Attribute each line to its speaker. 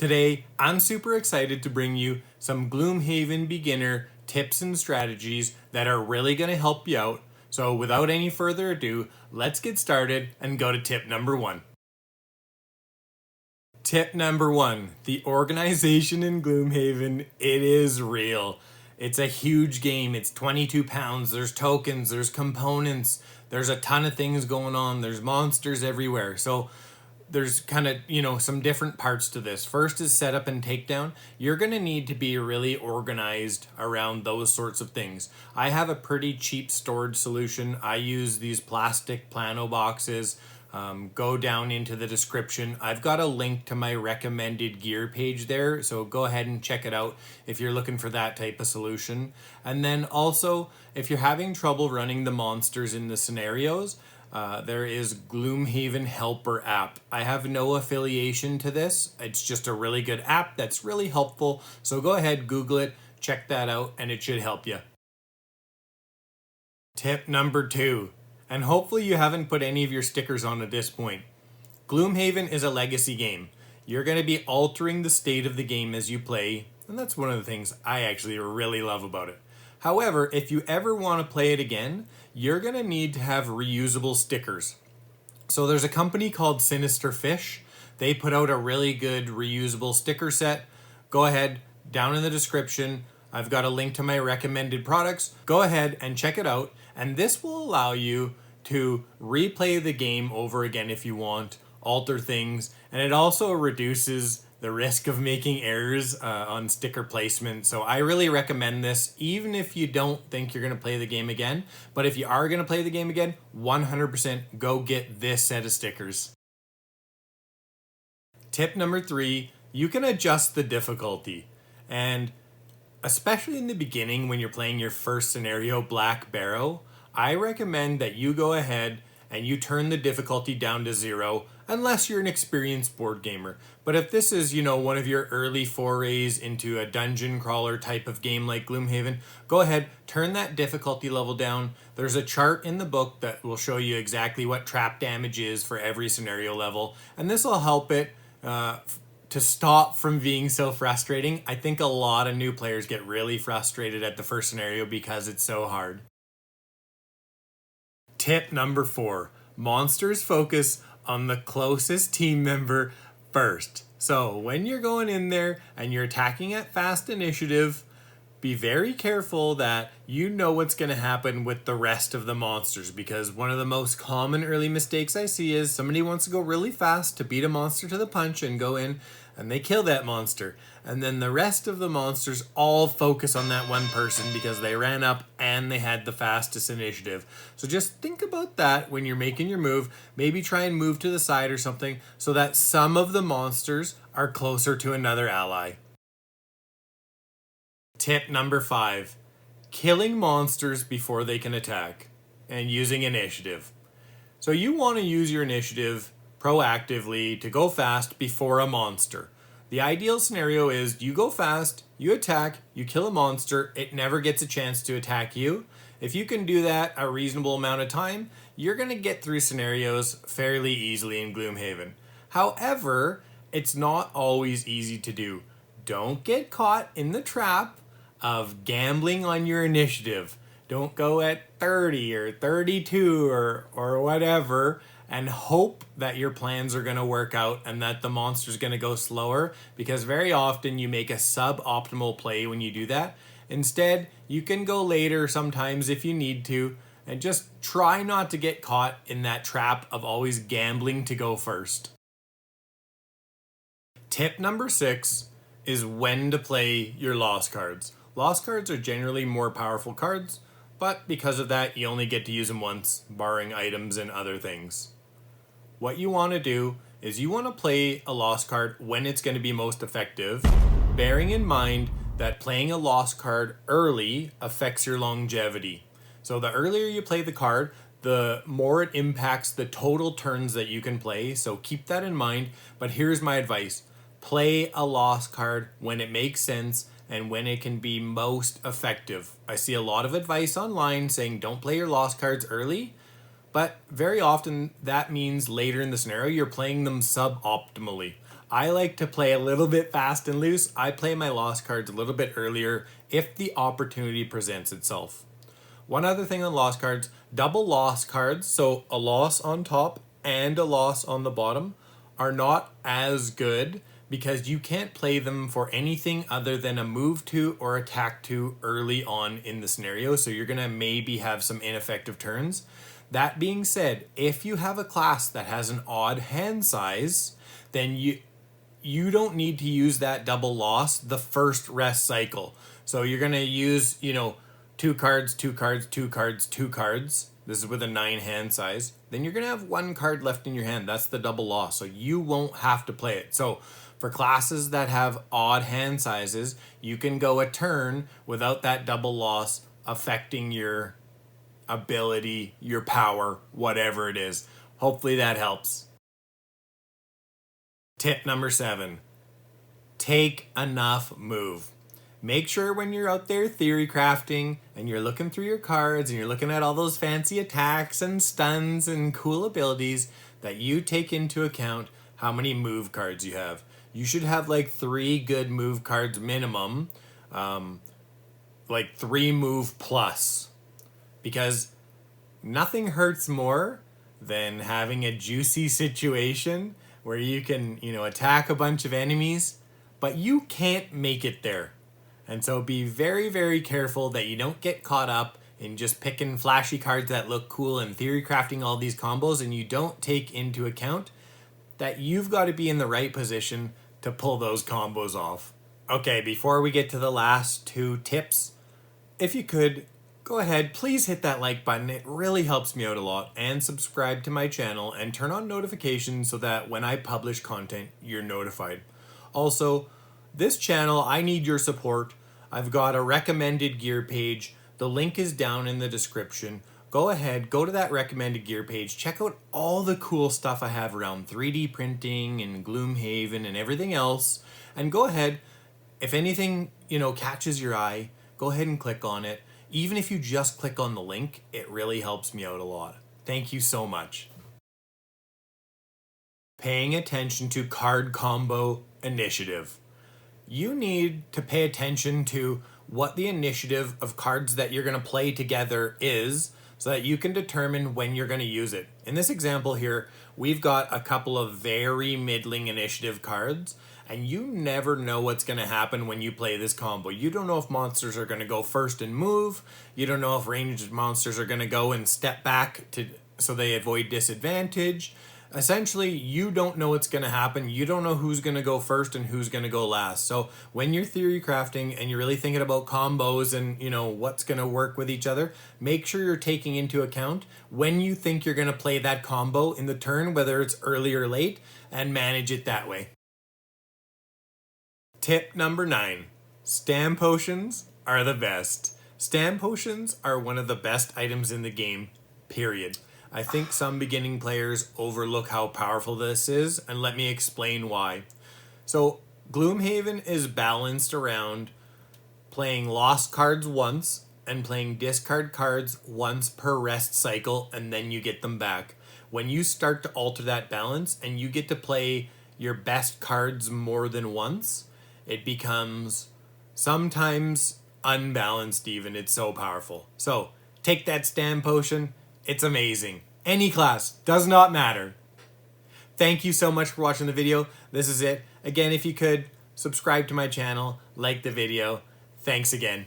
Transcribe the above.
Speaker 1: Today, I'm super excited to bring you some Gloomhaven beginner tips and strategies that are really going to help you out. So without any further ado, let's get started and go to tip number one. Tip number one, the organization in Gloomhaven, it is real. It's a huge game. It's 22 pounds. There's tokens, there's components, there's a ton of things going on. There's monsters everywhere. So there's kind of, some different parts to this. First is setup and takedown. You're going to need to be really organized around those sorts of things. I have a pretty cheap storage solution. I use these plastic plano boxes. Go down into the description. I've got a link to my recommended gear page there, so go ahead and check it out if you're looking for that type of solution. And then also, if you're having trouble running the monsters in the scenarios, there is Gloomhaven Helper app. I have no affiliation to this. It's just a really good app that's really helpful. So go ahead, Google it, check that out, and it should help you. Tip number two, and hopefully you haven't put any of your stickers on at this point. Gloomhaven is a legacy game. You're going to be altering the state of the game as you play, and that's one of the things I actually really love about it. However, if you ever want to play it again, you're going to need to have reusable stickers. So there's a company called Sinister Fish. They put out a really good reusable sticker set. Go ahead, down in the description, I've got a link to my recommended products. Go ahead and check it out. And this will allow you to replay the game over again if you want, alter things, and it also reduces the risk of making errors on sticker placement. So I really recommend this, even if you don't think you're going to play the game again. But if you are going to play the game again, 100% go get this set of stickers. Tip number three, you can adjust the difficulty. And especially in the beginning when you're playing your first scenario, Black Barrow, I recommend that you go ahead and you turn the difficulty down to 0 unless you're an experienced board gamer. But if this is, one of your early forays into a dungeon crawler type of game like Gloomhaven, go ahead, turn that difficulty level down. There's a chart in the book that will show you exactly what trap damage is for every scenario level, and this will help it to stop from being so frustrating. I think a lot of new players get really frustrated at the first scenario because it's so hard. Tip number four, monsters focus on the closest team member first. So when you're going in there and you're attacking at fast initiative, be very careful that you know what's going to happen with the rest of the monsters, because one of the most common early mistakes I see is somebody wants to go really fast to beat a monster to the punch and go in and they kill that monster. And then the rest of the monsters all focus on that one person because they ran up and they had the fastest initiative. So just think about that when you're making your move. Maybe try and move to the side or something so that some of the monsters are closer to another ally. Tip number five, killing monsters before they can attack and using initiative. So you want to use your initiative proactively to go fast before a monster. The ideal scenario is you go fast, you attack, you kill a monster, it never gets a chance to attack you. If you can do that a reasonable amount of time, you're going to get through scenarios fairly easily in Gloomhaven. However, it's not always easy to do. Don't get caught in the trap of gambling on your initiative. Don't go at 30 or 32 or whatever and hope that your plans are going to work out and that the monster's going to go slower, because very often you make a suboptimal play when you do that. Instead, you can go later sometimes if you need to, and just try not to get caught in that trap of always gambling to go first. Tip number 6 is when to play your lost cards. Lost cards are generally more powerful cards, but because of that, you only get to use them once, barring items and other things. What you want to do is you want to play a lost card when it's going to be most effective, bearing in mind that playing a lost card early affects your longevity. So the earlier you play the card, the more it impacts the total turns that you can play, so keep that in mind. But here's my advice. Play a lost card when it makes sense and when it can be most effective. I see a lot of advice online saying don't play your lost cards early, but very often that means later in the scenario you're playing them suboptimally. I like to play a little bit fast and loose. I play my lost cards a little bit earlier if the opportunity presents itself. One other thing on lost cards, double loss cards, so a loss on top and a loss on the bottom, are not as good because you can't play them for anything other than a move to or attack to early on in the scenario. So you're going to maybe have some ineffective turns. That being said, if you have a class that has an odd hand size, then you don't need to use that double loss the first rest cycle. So you're going to use, 2 cards, 2 cards, 2 cards, 2 cards. This is with a 9 hand size. Then you're going to have 1 card left in your hand. That's the double loss. So you won't have to play it. So for classes that have odd hand sizes, you can go a turn without that double loss affecting your ability, your power, whatever it is. Hopefully that helps. Tip number 7, take enough move. Make sure when you're out there theory crafting and you're looking through your cards and you're looking at all those fancy attacks and stuns and cool abilities that you take into account how many move cards you have. You should have like 3 good move cards minimum, like 3 move plus, because nothing hurts more than having a juicy situation where you can, attack a bunch of enemies, but you can't make it there. And so be very, very careful that you don't get caught up in just picking flashy cards that look cool and theory crafting all these combos, and you don't take into account that you've got to be in the right position to pull those combos off. Okay, before we get to the last 2 tips, if you could, go ahead, please hit that like button. It really helps me out a lot. And subscribe to my channel and turn on notifications so that when I publish content, you're notified. Also, this channel, I need your support. I've got a recommended gear page. The link is down in the description. Go ahead, go to that recommended gear page. Check out all the cool stuff I have around 3D printing and Gloomhaven and everything else. And go ahead, if anything, catches your eye, go ahead and click on it. Even if you just click on the link, it really helps me out a lot. Thank you so much. Paying attention to card combo initiative. You need to pay attention to what the initiative of cards that you're going to play together is so that you can determine when you're going to use it. In this example here, we've got a couple of very middling initiative cards, and you never know what's going to happen when you play this combo. You don't know if monsters are going to go first and move. You don't know if ranged monsters are going to go and step back so they avoid disadvantage. Essentially, you don't know what's going to happen. You don't know who's going to go first and who's going to go last. So when you're theory crafting and you're really thinking about combos and what's going to work with each other, make sure you're taking into account when you think you're going to play that combo in the turn, whether it's early or late, and manage it that way. Tip number 9, stam potions are the best. Stam potions are one of the best items in the game, period. I think some beginning players overlook how powerful this is, and let me explain why. So, Gloomhaven is balanced around playing lost cards once and playing discard cards once per rest cycle, and then you get them back. When you start to alter that balance and you get to play your best cards more than once, it becomes sometimes unbalanced even. It's so powerful. So, take that stam potion. It's amazing. Any class, does not matter. Thank you so much for watching the video. This is it. Again, if you could, subscribe to my channel, like the video. Thanks again.